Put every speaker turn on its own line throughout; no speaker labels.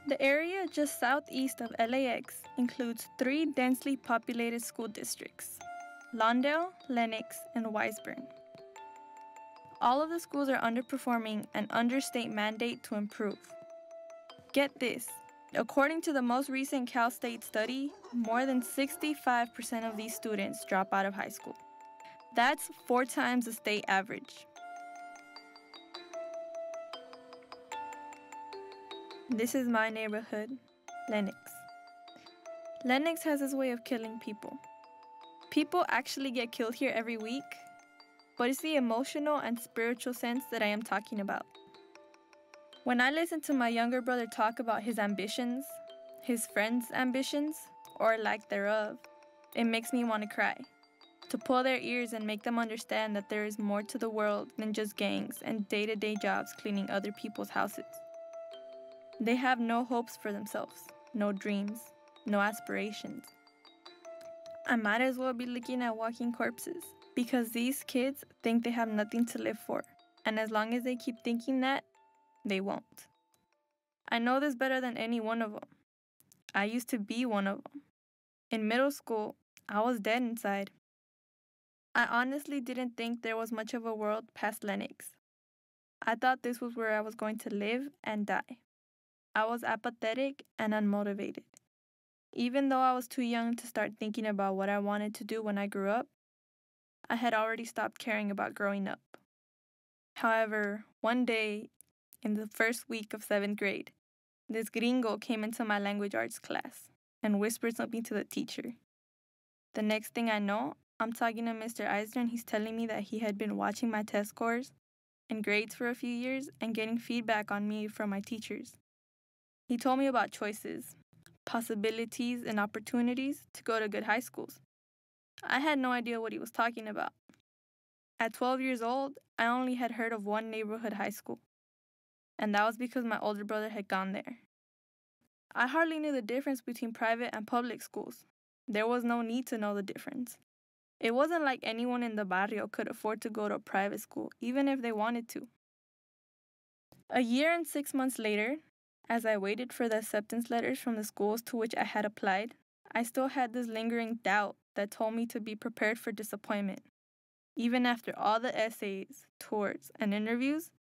The area just southeast of LAX includes 3 densely populated school districts: Lawndale, Lenox, and Weisburn. All of the schools are underperforming and under state mandate to improve. Get this, according to the most recent Cal State study, more than 65% of these students drop out of high school. That's 4 times the state average. This is my neighborhood, Lenox. Lenox has this way of killing people. People actually get killed here every week, but it's the emotional and spiritual sense that I am talking about. When I listen to my younger brother talk about his ambitions, his friends' ambitions, or lack thereof, it makes me want to cry. To pull their ears and make them understand that there is more to the world than just gangs and day-to-day jobs cleaning other people's houses. They have no hopes for themselves, no dreams, no aspirations. I might as well be looking at walking corpses, because these kids think they have nothing to live for, and as long as they keep thinking that, they won't. I know this better than any one of them. I used to be one of them. In middle school, I was dead inside. I honestly didn't think there was much of a world past Lenox. I thought this was where I was going to live and die. I was apathetic and unmotivated. Even though I was too young to start thinking about what I wanted to do when I grew up, I had already stopped caring about growing up. However, one day, in the first week of 7th grade, this gringo came into my language arts class and whispered something to the teacher. The next thing I know, I'm talking to Mr. Eisner and he's telling me that he had been watching my test scores and grades for a few years and getting feedback on me from my teachers. He told me about choices, possibilities, and opportunities to go to good high schools. I had no idea what he was talking about. At 12 years old, I only had heard of one neighborhood high school, and that was because my older brother had gone there. I hardly knew the difference between private and public schools. There was no need to know the difference. It wasn't like anyone in the barrio could afford to go to a private school, even if they wanted to. A year and 6 months later, as I waited for the acceptance letters from the schools to which I had applied, I still had this lingering doubt that told me to be prepared for disappointment. Even after all the essays, tours, and interviews,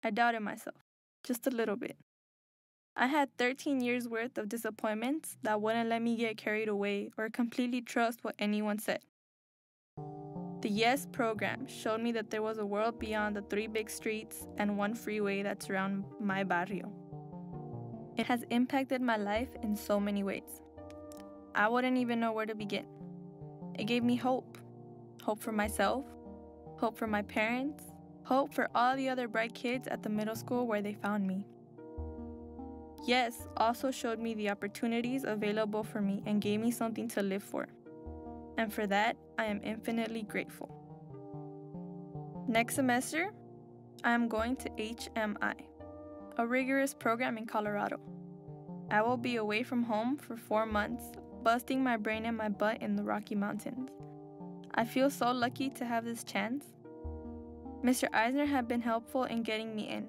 I doubted myself, just a little bit. I had 13 years worth of disappointments that wouldn't let me get carried away or completely trust what anyone said. The YES program showed me that there was a world beyond the 3 big streets and 1 freeway that surround my barrio. It has impacted my life in so many ways. I wouldn't even know where to begin. It gave me hope. Hope for myself, hope for my parents, hope for all the other bright kids at the middle school where they found me. YES also showed me the opportunities available for me and gave me something to live for. And for that, I am infinitely grateful. Next semester, I am going to HMI, a rigorous program in Colorado. I will be away from home for 4 months, busting my brain and my butt in the Rocky Mountains. I feel so lucky to have this chance. Mr. Eisner had been helpful in getting me in.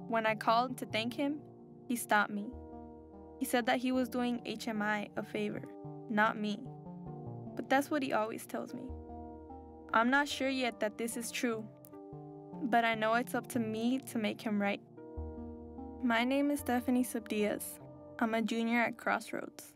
When I called to thank him, he stopped me. He said that he was doing HMI a favor, not me. But that's what he always tells me. I'm not sure yet that this is true, but I know it's up to me to make him right. My name is Stephany Subdiaz. I'm a junior at Crossroads.